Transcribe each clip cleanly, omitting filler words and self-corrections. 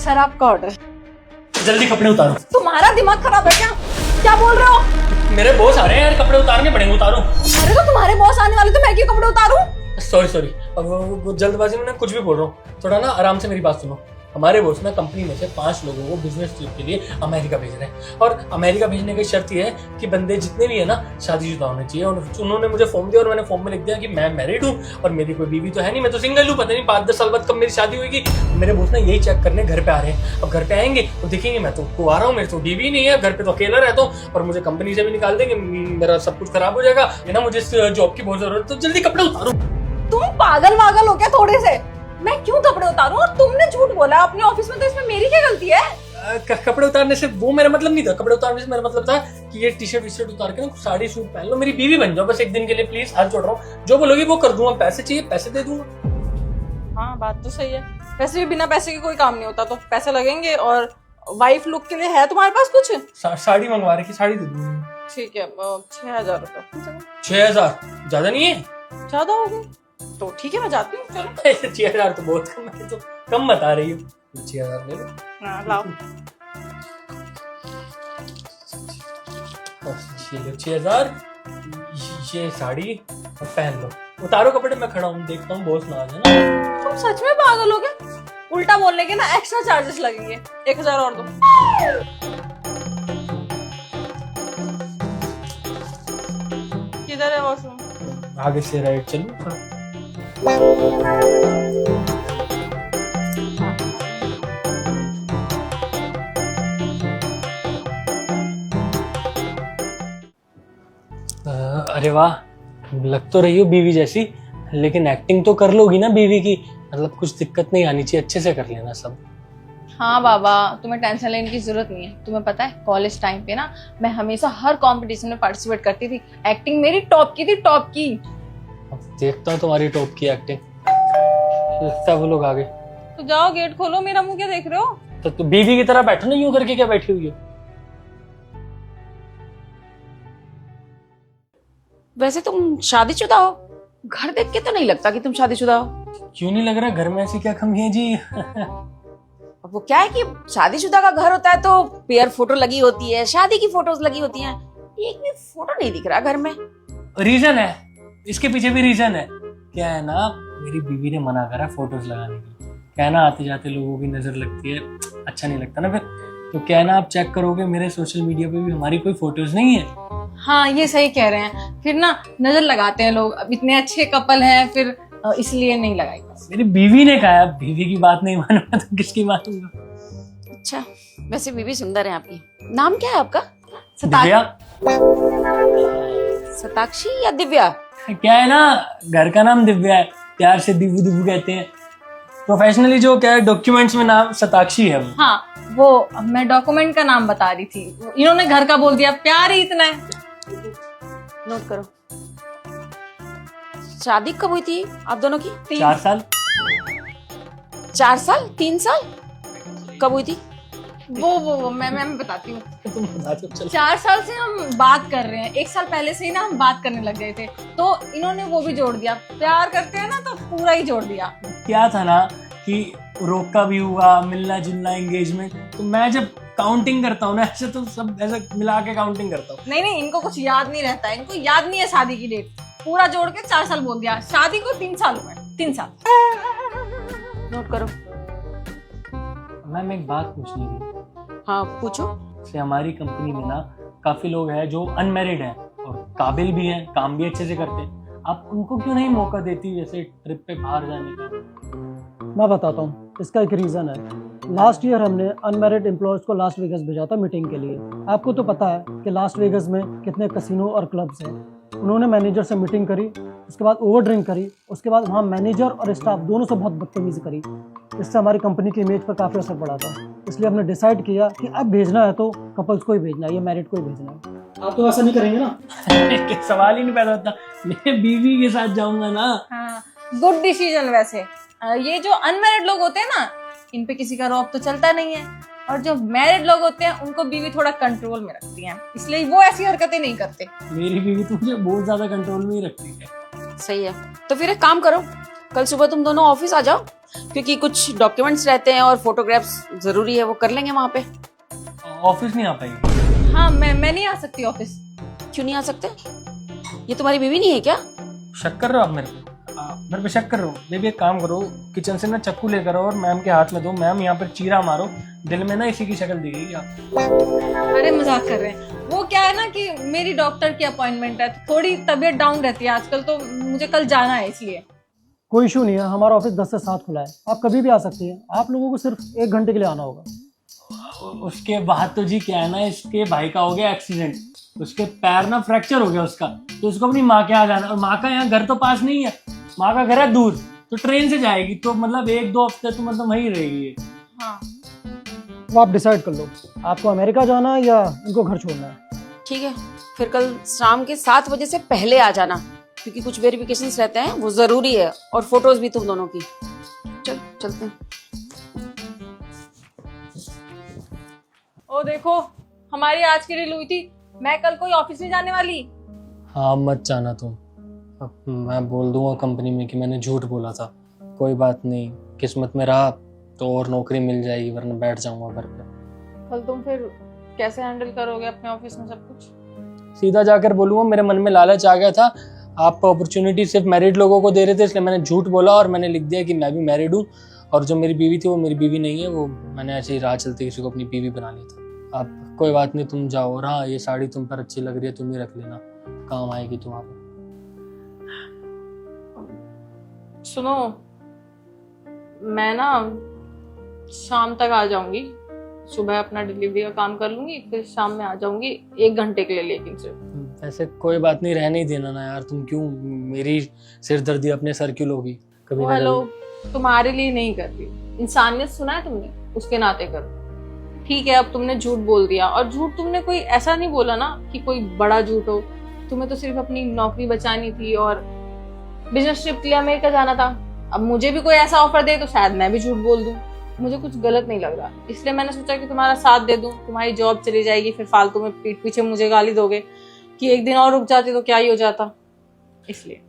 Sir आपका order. जल्दी कपड़े उतारो। तुम्हारा दिमाग खराब है क्या? क्या बोल रहे हो? मेरे बॉस आ रहे हैं यार, कपड़े उतारने पड़ेंगे, उतारो। अरे तो तुम्हारे बॉस आने वाले, तो मैं क्यों कपड़े उतारूं? सॉरी अब जल्दबाजी में ना कुछ भी बोल रहा हूँ, थोड़ा ना आराम से मेरी बात सुनो। हमारे बॉस ना कंपनी में से 5 लोगों को बिजनेस ट्रिप के लिए अमेरिका भेज रहे हैं, और अमेरिका भेजने की शर्त ये है कि बंदे जितने भी है ना शादीशुदा होने चाहिए। और उन्होंने मुझे फॉर्म दिया और मैंने फॉर्म में लिख दिया कि मैं मैरिड हूँ और मेरी कोई बीवी तो है नहीं, मैं तो सिंगल हूँ। पता नहीं 5-10 साल बाद कब मेरी शादी होगी। मेरे बॉस ना यही चेक करने घर पे आ रहे हैं। अब घर पे आएंगे तो देखेंगे मैं तो कुंवारा हूँ, मेरे तो बीवी नहीं है, घर पे तो अकेला रहता हूँ, और मुझे कंपनी से भी निकाल देंगे, मेरा सब कुछ खराब हो जाएगा है ना। मुझे इस जॉब की बहुत जरूरत है, तो जल्दी कपड़े उतारो। तुम पागल वागल हो क्या थोड़े से? मैं क्यों कपड़े उतारूं? और तुमने झूठ बोला अपने ऑफिस में, तो इसमें मेरी क्या गलती है? कपड़े उतारने से वो मेरा मतलब नहीं था। कपड़े उतारने से मेरा मतलब था कि ये टी शर्ट उतार के ना साड़ी सूट पहन लो, मेरी बीवी बन जाओ बस एक दिन के लिए, प्लीज हाथ जोड़ रहा हूँ। जो बोलोगी वो कर दूंगा, पैसे चाहिए पैसे दे दूंगा। हाँ बात तो सही है, वैसे भी बिना पैसे के कोई काम नहीं होता, तो पैसे लगेंगे। और वाइफ लुक के लिए है तुम्हारे पास कुछ? साड़ी मंगवा रखी, साड़ी दे दूंगा। ठीक है 6,000 रुपए। 6,000 ज्यादा नहीं है? ज्यादा हो गए तो ठीक है, मैं जाती हूँ, चलो। 6,000 तो बहुत कम है, तो कम बता रही हूँ। 6,000 ले लो। हाँ लाओ। ये लो 6,000, ये साड़ी पहन लो, उतारो कपड़े, मैं खड़ा हूँ देखता हूँ बॉस ना आ जाए ना। तुम सच में पागल हो गए? उल्टा बोलने के ना एक्स्ट्रा चार्जेस लगेंगे, 1,000 और दो। किधर है वॉशरूम? आगे से राइट चलो। अरे वाह, लग तो रही हो बीवी जैसी, लेकिन एक्टिंग तो कर लोगी ना बीवी की, मतलब कुछ दिक्कत नहीं आनी चाहिए, अच्छे से कर लेना सब। हाँ बाबा, तुम्हें टेंशन लेने की जरूरत नहीं है। तुम्हें पता है कॉलेज टाइम पे ना मैं हमेशा हर कंपटीशन में पार्टिसिपेट करती थी। एक्टिंग मेरी टॉप की थी, टॉप की। अब देखता हूँ तुम्हारी टॉप की एक्टिंग। लगता है वो लोग आ गए। तो जाओ गेट खोलो, मेरा मुंह क्या देख रहे हो? तो बीवी की तरह बैठो ना, यूं करके क्या बैठी हुई हो? वैसे तुम शादीशुदा हो? घर देख के तो नहीं लगता कि तुम शादीशुदा हो। क्यों नहीं लग रहा? घर में ऐसी क्या कमी है जी? अब वो क्या है कि शादीशुदा का घर होता है तो पेयर फोटो लगी होती है, शादी की फोटोज लगी होती हैं। एक भी फोटो नहीं दिख रहा घर में। रीजन है, इसके पीछे भी रीजन है। क्या है ना, मेरी बीवी ने मना करा फोटोज लगाने की। क्या है ना, आते जाते लोगों की नजर लगती है, अच्छा नहीं लगता ना फिर। तो क्या है ना, आप चेक करोगे मेरे सोशल मीडिया पे भी हमारी कोई फोटोज नहीं है। हाँ ये सही कह रहे हैं, फिर ना नजर लगाते हैं लोग। अब इतने अच्छे कपल हैं, फिर इसलिए नहीं लगाई। मेरी बीवी ने कहा, बीवी की बात नहीं मानूंगा तो किसकी मानूंगा। अच्छा, वैसे बीवी सुंदर है आपकी। नाम क्या है आपका? दिव्या। सताक्षी या दिव्या? क्या है ना, घर का नाम दिव्या है, प्यार से दिव्यू दिव्यू कहते हैं। प्रोफेशनली जो क्या है, डॉक्यूमेंट्स में नाम सताक्षी है। हाँ वो मैं डॉक्यूमेंट का नाम बता रही थी, इन्होंने घर का बोल दिया। प्यार ही इतना है। नोट करो। शादी कब हुई थी आप दोनों की? 4 साल। 4 साल? 3 साल? कब हुई थी? वो मैं बताती हूँ। तुम बता दो, चलो। 4 साल से हम बात कर रहे हैं, 1 साल पहले से ही ना हम बात करने लग गए थे, तो इन्होंने वो भी जोड़ दिया। प्यार करते हैं ना तो पूरा ही जोड़ दिया। क्या था ना कि रोका भी हुआ, मिलना जुलना, एंगेजमेंट, तो मैं जब काउंटिंग करता हूँ ना ऐसे, तो सब ऐसे मिला के काउंटिंग करता हूँ। नहीं इनको कुछ याद नहीं रहता है, इनको याद नहीं है शादी की डेट। पूरा जोड़ के 4 साल बोल दिया, शादी को 3 साल हुए। 3 साल। नोट करो। मैम एक बात पूछनी थी। हाँ पूछो। से हमारी कंपनी में ना काफी लोग हैं जो अनमैरिड हैं और काबिल भी हैं, काम भी अच्छे से करते हैं। आप उनको क्यों नहीं मौका देती जैसे ट्रिप पे बाहर जाने का? मैं बताता हूँ, इसका एक रीज़न है। लास्ट ईयर हमने अनमैरिड एम्प्लॉयज़ को लास वेगस भेजा था मीटिंग के लिए। आपको तो पता है कि लास वेगस में कितने कसिनो और क्लब्स हैं। उन्होंने मैनेजर से मीटिंग करी, उसके बाद ओवर ड्रिंक करी, उसके बाद वहाँ मैनेजर और स्टाफ दोनों से बहुत बदतमीजी करी। इससे हमारी कंपनी की इमेज पर काफ़ी असर पड़ा था। इसलिए हमने डिसाइड किया कि अब भेजना है तो कपल्स को ही भेजना है, ये मैरिड को ही भेजना है। आप तो ऐसा नहीं करेंगे ना? सवाल ही नहीं पैदा होता, मैं बीवी के साथ जाऊंगा ना। हाँ गुड डिसीजन। वैसे ये जो अनमैरिड लोग होते हैं ना, इन पे किसी का रौब तो चलता नहीं है, और जो मैरिड लोग होते हैं उनको बीवी थोड़ा कंट्रोल में रखती है, इसलिए वो ऐसी हरकतें नहीं करते। मेरी बीवी तो मुझे बहुत ज्यादा कंट्रोल में ही रखती है। सही है, तो फिर एक काम करो, कल सुबह तुम दोनों ऑफिस आ जाओ, क्योंकि कुछ डॉक्यूमेंट्स रहते हैं और फोटोग्राफ्स जरूरी है, वो कर लेंगे वहां पे। ऑफिस नहीं आ पाएगी? हाँ, मैं नहीं आ सकती ऑफिस। क्यों नहीं आ सकते? ये तुम्हारी बीवी नहीं है क्या? शक कर रहे हो आप मेरे पे? मेरे पे शक कर रहे हो? बेबी एक काम करो, किचन से ना चक्कू लेकर आओ और मैम के हाथ में दो। मैम यहाँ पर चीरा मारो, दिल में ना इसी की शक्ल दिखेगी आप। अरे मजाक कर रहे हैं। वो क्या है ना कि मेरी डॉक्टर की अपॉइंटमेंट है, तो थोड़ी तबीयत डाउन रहती है आजकल, तो मुझे कल जाना है इसलिए। कोई इशू नहीं है, हमारा ऑफिस 10 से 7 खुला है, आप कभी भी आ सकती हैं। आप लोगों को सिर्फ 1 घंटे के लिए आना होगा। उसके बाद तो जी क्या है ना, इसके भाई का हो गया एक्सीडेंट, उसके पैर ना फ्रैक्चर हो गया उसका, तो उसको अपनी माँ के यहाँ जाना, और माँ का यहाँ घर तो पास नहीं है, माँ का घर है दूर, तो ट्रेन से जाएगी, तो मतलब 1-2 हफ्ते तो मतलब वहीं रहेगी। हाँ, वो आप डिसाइड कर लो, आपको अमेरिका जाना है या इनको घर छोड़ना है। ठीक है, फिर कल शाम के 7 बजे से पहले आ जाना, क्योंकि कुछ वेरिफिकेशंस रहते हैं, वो जरूरी है, और फोटोज भी तुम दोनों की। चलते हैं। ओ देखो, हमारी आज की डील हुई थी, मैं कल कोई ऑफिस नहीं जाने वाली। हाँ मत जाना तुम, अब मैं बोल दूंगा कंपनी में कि मैंने झूठ बोला था। कोई बात नहीं, किस्मत में रहा तो और नौकरी मिल जाएगी, वरना बैठ जाऊंगा घर पे। कल तुम फिर कैसे हैंडल करोगे अपने ऑफिस में सब कुछ? सीधा जाकर बोलूंगा मेरे मन में लालच आ गया था, आप अपॉर्चुनिटी सिर्फ मैरिड लोगों को दे रहे थे, इसलिए मैंने झूठ बोला और मैंने लिख दिया कि मैं भी मैरिड हूँ, और जो मेरी बीवी थी वो मेरी बीवी नहीं है, वो मैंने ऐसे ही राह चलते किसी को अपनी बीवी बना लिया था। अब कोई बात नहीं, तुम जाओ। और हाँ, ये साड़ी तुम पर अच्छी लग रही है, तुम ही रख लेना, काम आएगी तुम्हारे। सुनो, मैं ना शाम तक आ जाऊंगी, सुबह अपना डिलीवरी का काम कर लूंगी, फिर शाम में आ जाऊंगी 1 घंटे के लिए, लेकिन सिर्फ। ऐसे कोई बात नहीं, रहने ही देना ना यार, तुम क्यों मेरी सिरदर्दी अपने सर क्यों लोगी? कभी ना हेलो, कभी। तुम्हारे लिए नहीं कर रही, इंसानियत सुना है तुमने, उसके नाते करो। ठीक है, अब तुमने झूठ बोल दिया, और झूठ तुमने कोई ऐसा नहीं बोला ना कि कोई बड़ा झूठ हो, तुम्हें तो सिर्फ अपनी नौकरी बचानी थी और बिजनेस ट्रिप के लिए अमेरिका जाना था। अब मुझे भी कोई ऐसा ऑफर दे तो शायद मैं भी झूठ बोल दूं, मुझे कुछ गलत नहीं लग रहा, इसलिए मैंने सोचा कि तुम्हारा साथ दे दूं। तुम्हारी जॉब चली जाएगी, फिर फालतू में पीठ पीछे मुझे गाली दोगे कि एक दिन और रुक जाती तो क्या ही हो जाता, इसलिए।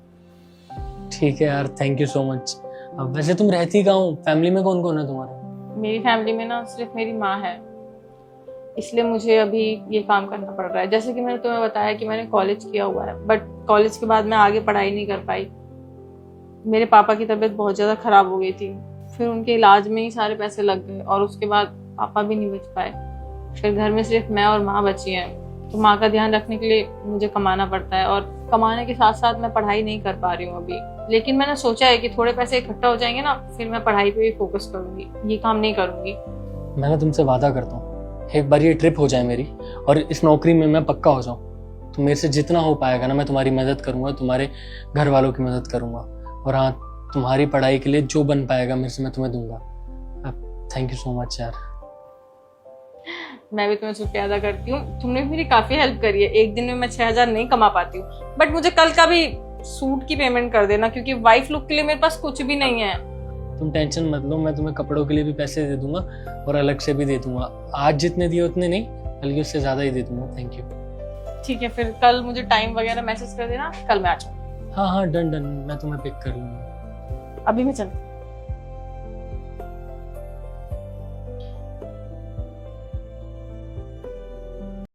ठीक है यार, थैंक यू सो मच। अब वैसे तुम रहती कहाँ हो? फैमिली में कौन कौन है तुम्हारे? मेरी फैमिली में ना सिर्फ मेरी माँ है, इसलिए मुझे अभी ये काम करना पड़ रहा है। जैसे कि मैंने तुम्हें बताया कि मैंने कॉलेज किया हुआ है, बट कॉलेज के बाद मैं आगे पढ़ाई नहीं कर पाई। मेरे पापा की तबीयत बहुत ज़्यादा ख़राब हो गई थी, फिर उनके इलाज में ही सारे पैसे लग गए, और उसके बाद पापा भी नहीं बच पाए। फिर घर में सिर्फ मैं और माँ बची हैं, तो माँ का ध्यान रखने के लिए मुझे कमाना पड़ता है, और कमाने के साथ साथ मैं पढ़ाई नहीं कर पा रही हूँ अभी। लेकिन मैंने सोचा है कि थोड़े पैसे इकट्ठा हो जाएंगे ना, फिर मैं पढ़ाई पे भी फोकस करूँगी, ये काम नहीं करूँगी। मैं ना तुमसे वादा करता हूँ, एक बार ये ट्रिप हो जाए मेरी और इस नौकरी में मैं पक्का हो जाऊँ, तो मेरे से जितना हो पाएगा ना मैं तुम्हारी मदद करूँगा, तुम्हारे घर वालों की मदद करूँगा, और हाँ, तुम्हारी पढ़ाई के लिए जो बन पाएगा मेरे से मैं तुम्हें दूंगा। थैंक यू सो मच यार। मैं भी तुम्हें शुक्रिया अदा करती हूँ, तुमने भी मेरी काफ़ी हेल्प करी है। एक दिन में मैं 6,000 नहीं कमा पाती हूँ, बट मुझे कल का भी सूट की पेमेंट कर देना, क्योंकि वाइफ लुक के लिए मेरे पास कुछ भी नहीं है। तुम टेंशन मत लो, मैं तुम्हें कपड़ों के लिए भी पैसे दे दूंगा और अलग से भी दे दूंगा। आज जितने दिए उतने नहीं, बल्कि उससे ज़्यादा ही दे दूंगा। Thank you. ठीक है, फिर कल मुझे टाइम वगैरह मैसेज कर देना, कल मैं आ जाऊँ। हाँ हाँ, डन डन, मैं तुम्हें पिक कर लूंगा। अभी मैं चलती हूँ।